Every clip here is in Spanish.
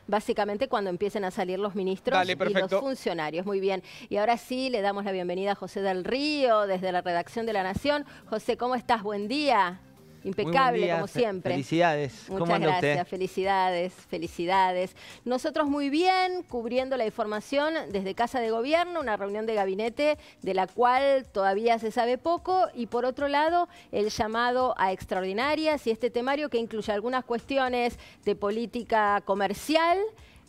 Básicamente cuando empiecen a salir los ministros Dale, y los funcionarios. Muy bien. Y ahora sí, le damos la bienvenida a José del Río, desde la redacción de La Nación. José, ¿cómo estás? Buen día. Impecable, día, como siempre. Felicidades. Muchas gracias, felicidades, felicidades. Nosotros muy bien, cubriendo la información desde Casa de Gobierno, una reunión de gabinete de la cual todavía se sabe poco, y por otro lado, el llamado a extraordinarias y este temario que incluye algunas cuestiones de política comercial,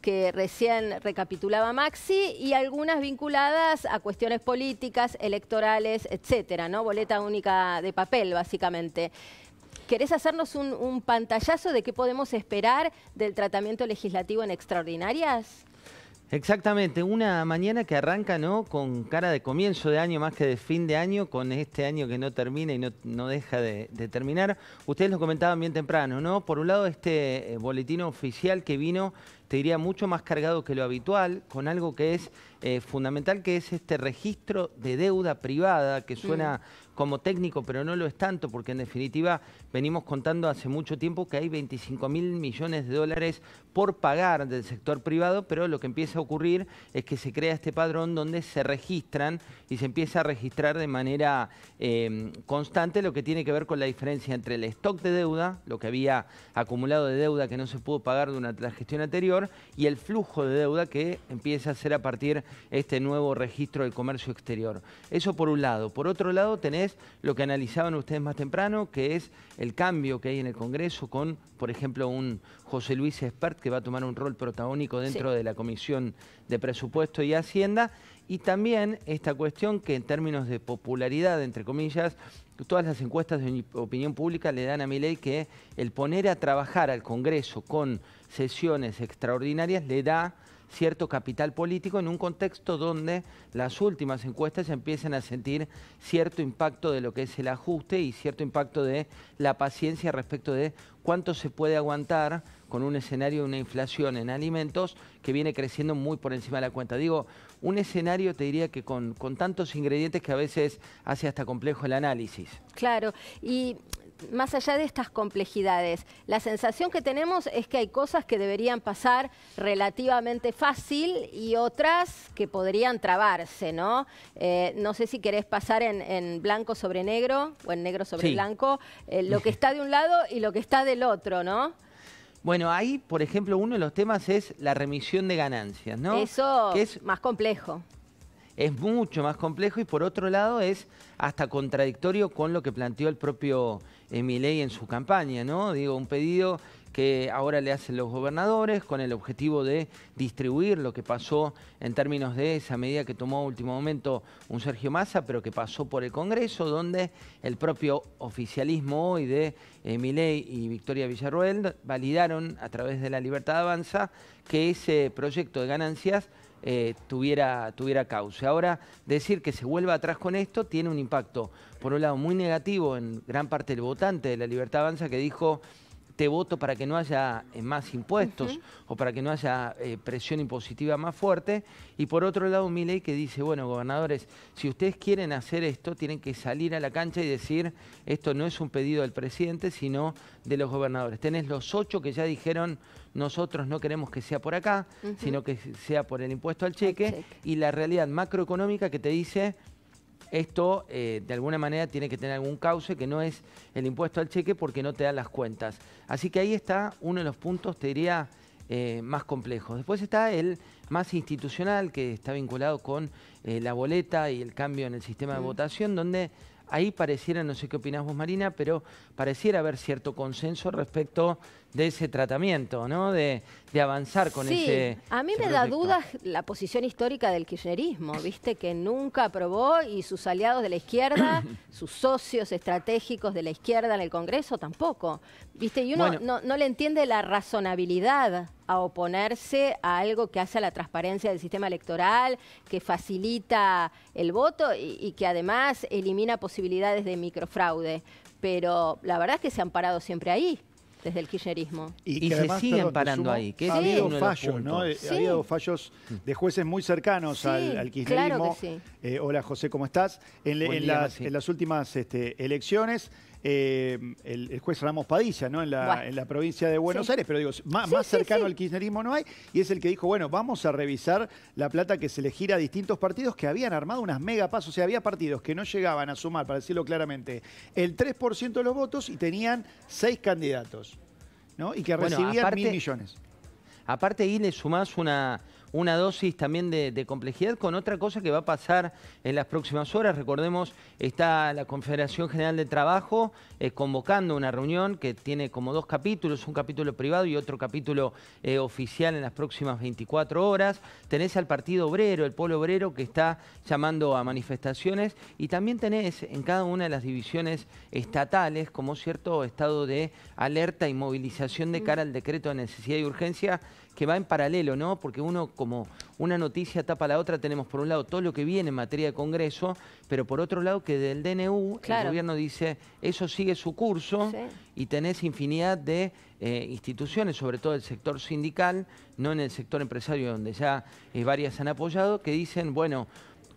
que recién recapitulaba Maxi, y algunas vinculadas a cuestiones políticas, electorales, etcétera, ¿no? Boleta única de papel, básicamente. ¿Querés hacernos un pantallazo de qué podemos esperar del tratamiento legislativo en extraordinarias? Exactamente, una mañana que arranca, ¿no?, con cara de comienzo de año más que de fin de año, con este año que no termina y no deja de terminar. Ustedes lo comentaban bien temprano, ¿no? Por un lado, este boletín oficial que vino, te diría, mucho más cargado que lo habitual, con algo que es fundamental, que es este registro de deuda privada, que suena como técnico, pero no lo es tanto, porque en definitiva venimos contando hace mucho tiempo que hay 25.000 millones de dólares por pagar del sector privado, pero lo que empieza a ocurrir es que se crea este padrón donde se registran y se empieza a registrar de manera constante lo que tiene que ver con la diferencia entre el stock de deuda, lo que había acumulado de deuda que no se pudo pagar durante la gestión anterior, y el flujo de deuda que empieza a ser a partir de este nuevo registro del comercio exterior. Eso por un lado. Por otro lado tenés lo que analizaban ustedes más temprano, que es el cambio que hay en el Congreso con, por ejemplo, un José Luis Espert que va a tomar un rol protagónico dentro de la Comisión de Presupuesto y Hacienda, y también esta cuestión que en términos de popularidad, entre comillas, todas las encuestas de opinión pública le dan a Milei que el poner a trabajar al Congreso con sesiones extraordinarias le da cierto capital político en un contexto donde las últimas encuestas empiezan a sentir cierto impacto de lo que es el ajuste y cierto impacto de la paciencia respecto de cuánto se puede aguantar con un escenario de una inflación en alimentos que viene creciendo muy por encima de la cuenta. Digo, un escenario, te diría, que con tantos ingredientes que a veces hace hasta complejo el análisis. Claro, y más allá de estas complejidades, la sensación que tenemos es que hay cosas que deberían pasar relativamente fácil y otras que podrían trabarse, ¿no? No sé si querés pasar en blanco sobre negro o en negro sobre blanco, lo que está de un lado y lo que está del otro, ¿no? Bueno, ahí, por ejemplo, uno de los temas es la remisión de ganancias, ¿no? Eso que es más complejo. Es mucho más complejo y por otro lado es hasta contradictorio con lo que planteó el propio Milei en su campaña, ¿no? Digo, un pedido que ahora le hacen los gobernadores con el objetivo de distribuir lo que pasó en términos de esa medida que tomó a último momento un Sergio Massa, pero que pasó por el Congreso, donde el propio oficialismo hoy de Milei y Victoria Villarroel validaron a través de La Libertad Avanza que ese proyecto de ganancias tuviera cauce. Ahora, decir que se vuelva atrás con esto tiene un impacto, por un lado, muy negativo en gran parte del votante de La Libertad Avanza, que dijo: te voto para que no haya más impuestos o para que no haya presión impositiva más fuerte. Y por otro lado, Milei que dice: bueno, gobernadores, si ustedes quieren hacer esto, tienen que salir a la cancha y decir: esto no es un pedido del presidente, sino de los gobernadores. Tenés los 8 que ya dijeron: nosotros no queremos que sea por acá, sino que sea por el impuesto al cheque, y la realidad macroeconómica que te dice: esto de alguna manera tiene que tener algún cauce, que no es el impuesto al cheque porque no te dan las cuentas. Así que ahí está uno de los puntos, te diría, más complejos. Después está el más institucional, que está vinculado con la boleta y el cambio en el sistema de votación, donde ahí pareciera, no sé qué opinás vos, Marina, pero pareciera haber cierto consenso respecto de ese tratamiento, ¿no? De avanzar con ese a mí me da dudas la posición histórica del kirchnerismo, viste, que nunca aprobó, y sus aliados de la izquierda, sus socios estratégicos de la izquierda en el Congreso tampoco, viste, y uno no le entiende la razonabilidad a oponerse a algo que hace a la transparencia del sistema electoral, que facilita el voto y que además elimina posibilidades de microfraude. Pero la verdad es que se han parado siempre ahí, desde el kirchnerismo. Y se siguen parando ahí. Ha habido fallos, ¿no? Ha habido fallos de jueces muy cercanos al kirchnerismo. Claro que sí. Hola, José, ¿cómo estás? En las últimas elecciones, el juez Ramos Padilla, ¿no? En la provincia de Buenos Aires, pero digo, más cercano al kirchnerismo no hay, y es el que dijo, bueno, vamos a revisar la plata que se le gira a distintos partidos que habían armado unas megapas, o sea, había partidos que no llegaban a sumar, para decirlo claramente, el 3% de los votos y tenían 6 candidatos, ¿no? Y que recibían 1.000 millones. Aparte ahí le sumás una dosis también de complejidad con otra cosa que va a pasar en las próximas horas. Recordemos, está la Confederación General de Trabajo convocando una reunión que tiene como 2 capítulos, un capítulo privado y otro capítulo oficial en las próximas 24 horas. Tenés al Partido Obrero, el Polo Obrero, que está llamando a manifestaciones, y también tenés en cada una de las divisiones estatales como cierto estado de alerta y movilización de cara al decreto de necesidad y urgencia, que va en paralelo, ¿no? Porque uno, como una noticia tapa la otra, tenemos por un lado todo lo que viene en materia de Congreso, pero por otro lado que del DNU el gobierno dice, eso sigue su curso, y tenés infinidad de instituciones, sobre todo el sector sindical, no en el sector empresario, donde ya varias han apoyado, que dicen, bueno,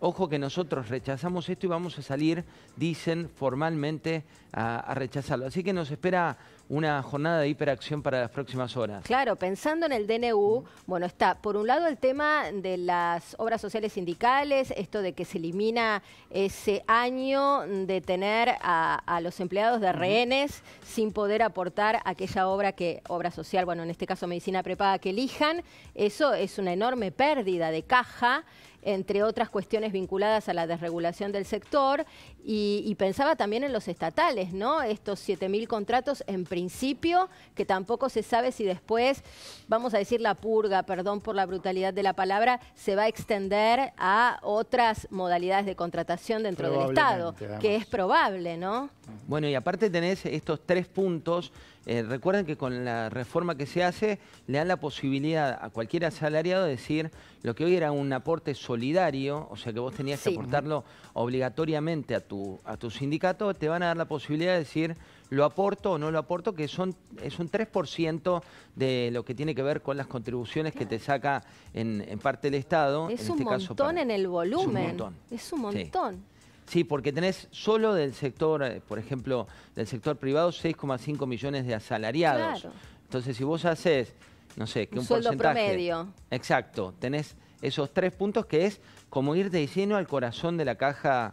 ojo que nosotros rechazamos esto y vamos a salir, dicen formalmente, a rechazarlo. Así que nos espera una jornada de hiperacción para las próximas horas. Claro, pensando en el DNU, bueno, está por un lado el tema de las obras sociales sindicales, esto de que se elimina ese año de tener a los empleados de rehenes sin poder aportar aquella obra social, bueno, en este caso medicina prepaga, que elijan. Eso es una enorme pérdida de caja, entre otras cuestiones vinculadas a la desregulación del sector, y pensaba también en los estatales, ¿no? Estos 7.000 contratos en principio, que tampoco se sabe si después, vamos a decir la purga, perdón por la brutalidad de la palabra, se va a extender a otras modalidades de contratación dentro del Estado, que es probable, ¿no? Bueno, y aparte tenés estos 3 puntos. Recuerden que con la reforma que se hace, le dan la posibilidad a cualquier asalariado de decir lo que hoy era un aporte solidario, o sea que vos tenías que aportarlo obligatoriamente a tu sindicato, te van a dar la posibilidad de decir lo aporto o no lo aporto, que es un 3% de lo que tiene que ver con las contribuciones que te saca en parte el Estado. Es un montón en el volumen. Es un montón. Sí, porque tenés solo del sector, por ejemplo, del sector privado, 6,5 millones de asalariados. Claro. Entonces, si vos haces, no sé, que un sueldo porcentaje... promedio. Exacto, tenés esos 3 puntos que es como ir de lleno al corazón de la caja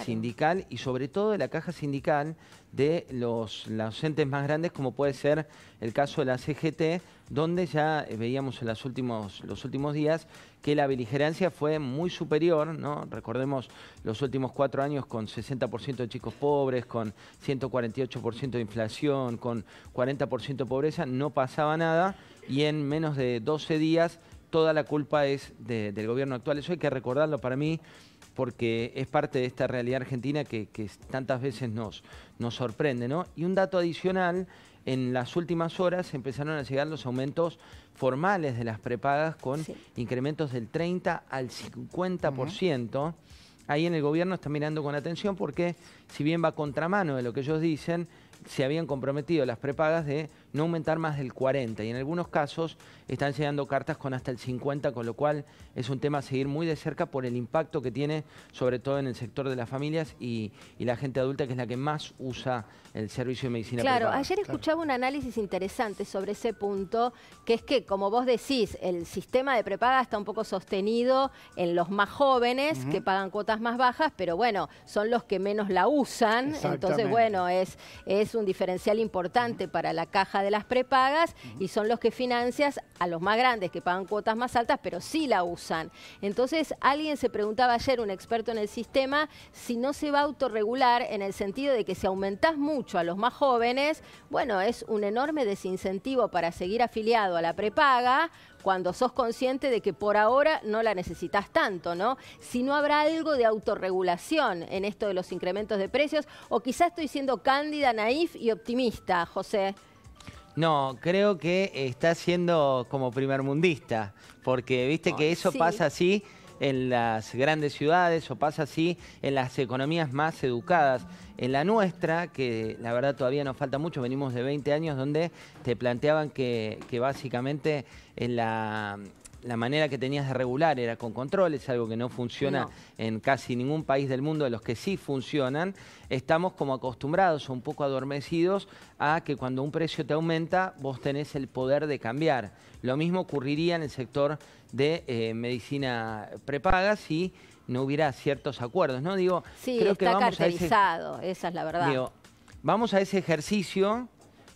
sindical, y sobre todo de la caja sindical de los entes más grandes, como puede ser el caso de la CGT, donde ya veíamos en los últimos días que la beligerancia fue muy superior, ¿no? Recordemos los últimos 4 años con 60% de chicos pobres, con 148% de inflación, con 40% de pobreza, no pasaba nada, y en menos de 12 días toda la culpa es del gobierno actual. Eso hay que recordarlo para mí, porque es parte de esta realidad argentina que tantas veces nos sorprende, ¿no? Y un dato adicional, en las últimas horas empezaron a llegar los aumentos formales de las prepagas con incrementos del 30 al 50%. Ahí en el gobierno están mirando con atención porque, si bien va a contramano de lo que ellos dicen, se habían comprometido las prepagas de no aumentar más del 40%, y en algunos casos están llegando cartas con hasta el 50%, con lo cual es un tema a seguir muy de cerca por el impacto que tiene, sobre todo en el sector de las familias y la gente adulta, que es la que más usa el servicio de medicina prepaga. Claro, ayer escuchaba un análisis interesante sobre ese punto, que es que, como vos decís, el sistema de prepaga está un poco sostenido en los más jóvenes, que pagan cuotas más bajas, pero bueno, son los que menos la usan, entonces bueno, es un diferencial importante para la caja de las prepagas, y son los que financian a los más grandes que pagan cuotas más altas, pero sí la usan. Entonces, alguien se preguntaba ayer, un experto en el sistema, si no se va a autorregular, en el sentido de que si aumentás mucho a los más jóvenes, bueno, es un enorme desincentivo para seguir afiliado a la prepaga, cuando sos consciente de que por ahora no la necesitas tanto, ¿no? Si no habrá algo de autorregulación en esto de los incrementos de precios, o quizás estoy siendo cándida, naif y optimista, José. No, creo que está siendo como primermundista, porque viste que eso pasa así en las grandes ciudades, o pasa así en las economías más educadas. En la nuestra, que la verdad todavía nos falta mucho, venimos de 20 años donde te planteaban que básicamente en la manera que tenías de regular era con controles, algo que no funciona en casi ningún país del mundo. De los que sí funcionan, estamos como acostumbrados o un poco adormecidos a que cuando un precio te aumenta, vos tenés el poder de cambiar. Lo mismo ocurriría en el sector de medicina prepaga si no hubiera ciertos acuerdos, ¿no? Digo, sí, creo está que vamos carterizado, esa es la verdad. Digo, vamos a ese ejercicio,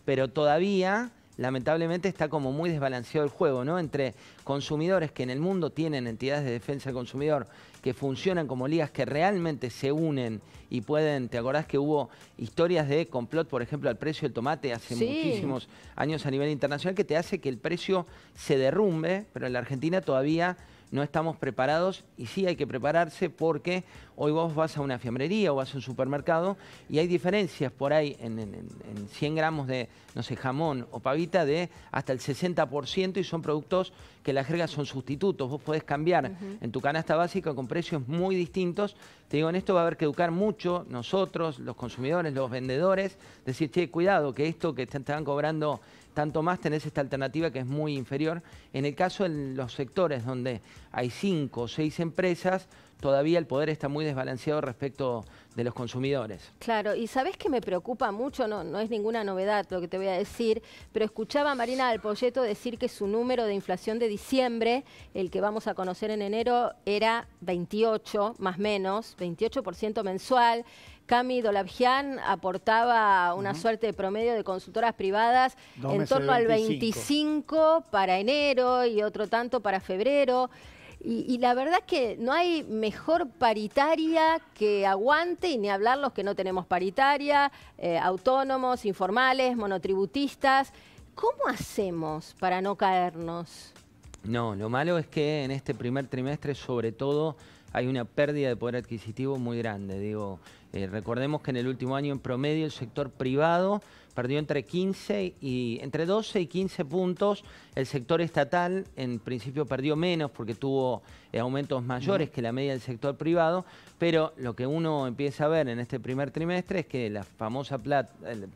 pero todavía lamentablemente está como muy desbalanceado el juego, ¿no? Entre consumidores que en el mundo tienen entidades de defensa del consumidor que funcionan como ligas que realmente se unen y pueden, ¿te acordás que hubo historias de complot, por ejemplo, al precio del tomate hace muchísimos años a nivel internacional, que te hace que el precio se derrumbe, pero en la Argentina todavía no estamos preparados y sí hay que prepararse porque hoy vos vas a una fiambrería o vas a un supermercado y hay diferencias por ahí en 100 gramos de, no sé, jamón o pavita de hasta el 60% y son productos que la jerga son sustitutos. Vos podés cambiar en tu canasta básica con precios muy distintos. Te digo, en esto va a haber que educar mucho nosotros, los consumidores, los vendedores, decir, che, cuidado, que esto que te están cobrando tanto más, tenés esta alternativa que es muy inferior. En el caso de los sectores donde hay 5 o 6 empresas, todavía el poder está muy desbalanceado respecto de los consumidores. Claro, y ¿sabés que me preocupa mucho? No es ninguna novedad lo que te voy a decir, pero escuchaba a Marina del Poyeto decir que su número de inflación de diciembre, el que vamos a conocer en enero, era 28, más o menos, 28% mensual. Cami Dolabjian aportaba una suerte de promedio de consultoras privadas en torno al 25 para enero y otro tanto para febrero. Y la verdad es que no hay mejor paritaria que aguante, y ni hablar los que no tenemos paritaria, autónomos, informales, monotributistas. ¿Cómo hacemos para no caernos? No, lo malo es que en este primer trimestre, sobre todo, hay una pérdida de poder adquisitivo muy grande. Digo, recordemos que en el último año en promedio el sector privado perdió entre 12 y 15 puntos. El sector estatal en principio perdió menos porque tuvo aumentos mayores que la media del sector privado, pero lo que uno empieza a ver en este primer trimestre es que la famosa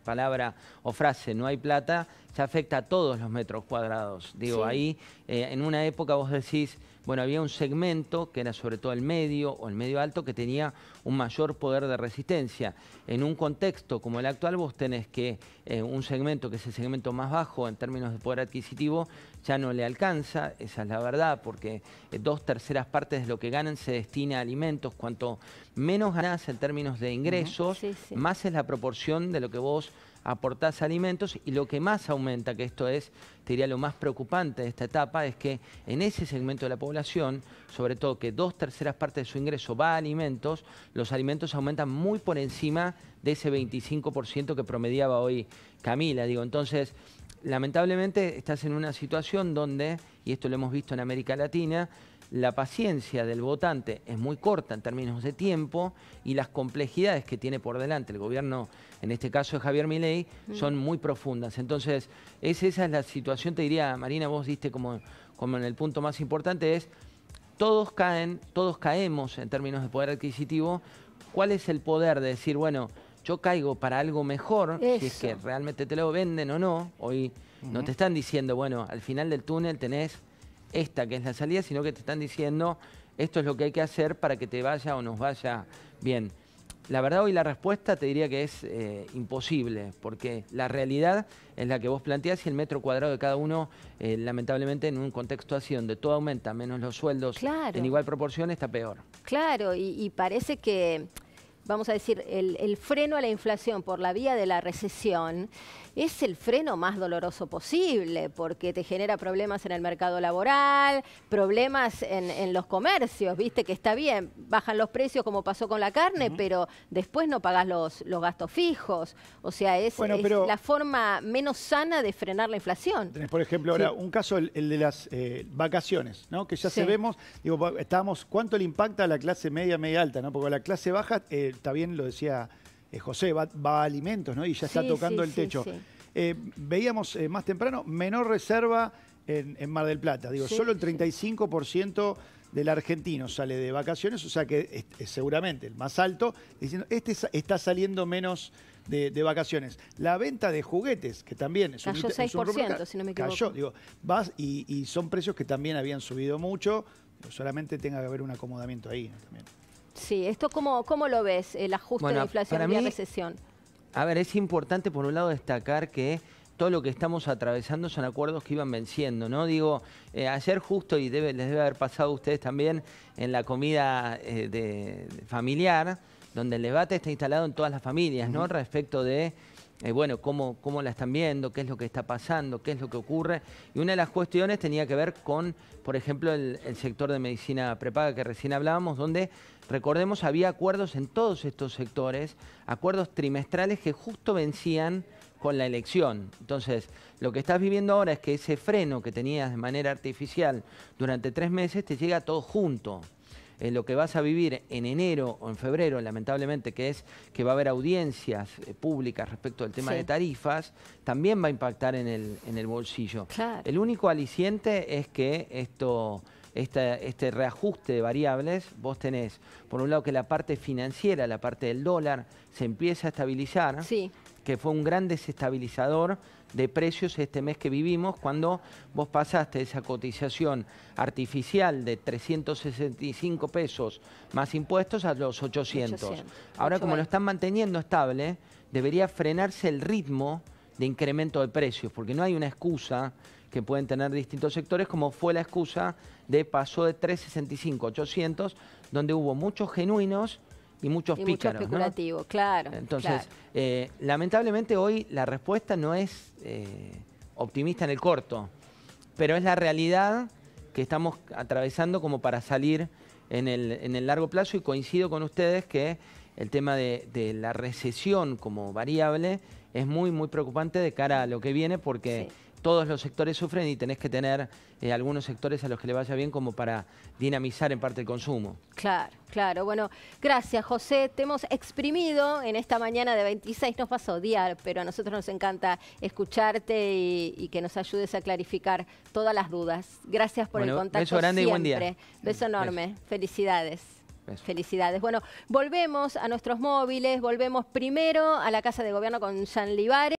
palabra o frase "no hay plata" ya afecta a todos los metros cuadrados. Digo, ahí en una época vos decís, bueno, había un segmento que era sobre todo el medio o el medio alto que tenía un mayor poder de resistencia. En un contexto como el actual vos tenés que un segmento que es el segmento más bajo en términos de poder adquisitivo ya no le alcanza, esa es la verdad, porque 2/3 partes de lo que ganan se destina a alimentos. Cuanto menos ganás en términos de ingresos, más es la proporción de lo que vos aportás a alimentos, y lo que más aumenta, que esto es, te diría, lo más preocupante de esta etapa, es que en ese segmento de la población, sobre todo que 2/3 partes de su ingreso va a alimentos, los alimentos aumentan muy por encima de ese 25% que promediaba hoy Camila. Digo, entonces, lamentablemente estás en una situación donde, y esto lo hemos visto en América Latina, la paciencia del votante es muy corta en términos de tiempo y las complejidades que tiene por delante el gobierno, en este caso de Javier Milei, son muy profundas. Entonces, esa es la situación, te diría, Marina, vos diste como en el punto más importante, es todos caemos en términos de poder adquisitivo. ¿Cuál es el poder de decir, bueno, yo caigo para algo mejor, si es que realmente te lo venden o no? Hoy no te están diciendo, bueno, al final del túnel tenés esta que es la salida, sino que te están diciendo, esto es lo que hay que hacer para que te vaya o nos vaya bien. La verdad, hoy la respuesta te diría que es imposible, porque la realidad es la que vos planteás y el metro cuadrado de cada uno, lamentablemente, en un contexto así donde todo aumenta, menos los sueldos en igual proporción, está peor. Claro, y parece que, vamos a decir, el freno a la inflación por la vía de la recesión es el freno más doloroso posible, porque te genera problemas en el mercado laboral, problemas en los comercios, viste que está bien, bajan los precios como pasó con la carne, pero después no pagás los gastos fijos. O sea, es la forma menos sana de frenar la inflación. Tenés, por ejemplo, ahora un caso, el de las vacaciones, ¿no? Que ya sabemos, digo, estábamos, ¿cuánto le impacta a la clase media, media alta, ¿no? Porque a la clase baja, está bien, lo decía José, va a alimentos, ¿no? Y ya está tocando el techo. Veíamos más temprano, menor reserva en Mar del Plata. Digo, Sí, solo el 35% del argentino sale de vacaciones, o sea que es seguramente el más alto, diciendo, está saliendo menos de vacaciones. La venta de juguetes, que también es cayó 6%, si no me equivoco. Cayó, digo, y son precios que también habían subido mucho, solamente tenga que haber un acomodamiento ahí, ¿no? También. Sí, ¿esto cómo lo ves, el ajuste de inflación y la recesión? A ver, es importante por un lado destacar que todo lo que estamos atravesando son acuerdos que iban venciendo, ¿no? Digo, ayer justo, y les debe haber pasado a ustedes también, en la comida familiar, donde el debate está instalado en todas las familias, ¿no? Respecto de, bueno, cómo la están viendo, qué es lo que está pasando, qué es lo que ocurre. Y una de las cuestiones tenía que ver con, por ejemplo, el sector de medicina prepaga que recién hablábamos, donde, recordemos, había acuerdos en todos estos sectores, acuerdos trimestrales que justo vencían con la elección. Entonces, lo que estás viviendo ahora es que ese freno que tenías de manera artificial durante 3 meses te llega todo junto. Lo que vas a vivir en enero o en febrero, lamentablemente, que es que va a haber audiencias públicas respecto al tema de tarifas, también va a impactar en el bolsillo. Claro. El único aliciente es que este reajuste de variables, vos tenés, por un lado, que la parte financiera, la parte del dólar, se empieza a estabilizar, que fue un gran desestabilizador de precios este mes que vivimos, cuando vos pasaste esa cotización artificial de 365 pesos más impuestos a los 800. Ahora, como lo están manteniendo estable, debería frenarse el ritmo de incremento de precios, porque no hay una excusa que pueden tener distintos sectores, como fue la excusa de pasó de 365 a 800, donde hubo muchos genuinos y muchos pícaros, mucho especulativo, ¿no? Claro. Entonces, lamentablemente hoy la respuesta no es optimista en el corto, pero es la realidad que estamos atravesando como para salir en el largo plazo, y coincido con ustedes que el tema de la recesión como variable es muy, muy preocupante de cara a lo que viene, porque todos los sectores sufren y tenés que tener algunos sectores a los que le vaya bien como para dinamizar en parte el consumo. Claro, claro. Bueno, gracias, José. Te hemos exprimido en esta mañana de 26, nos pasó día, pero a nosotros nos encanta escucharte y que nos ayudes a clarificar todas las dudas. Gracias por el contacto. Beso grande siempre. Y buen día. Beso enorme. Beso. Felicidades. Beso. Felicidades. Bueno, volvemos a nuestros móviles, volvemos primero a la Casa de Gobierno con Jean Libares.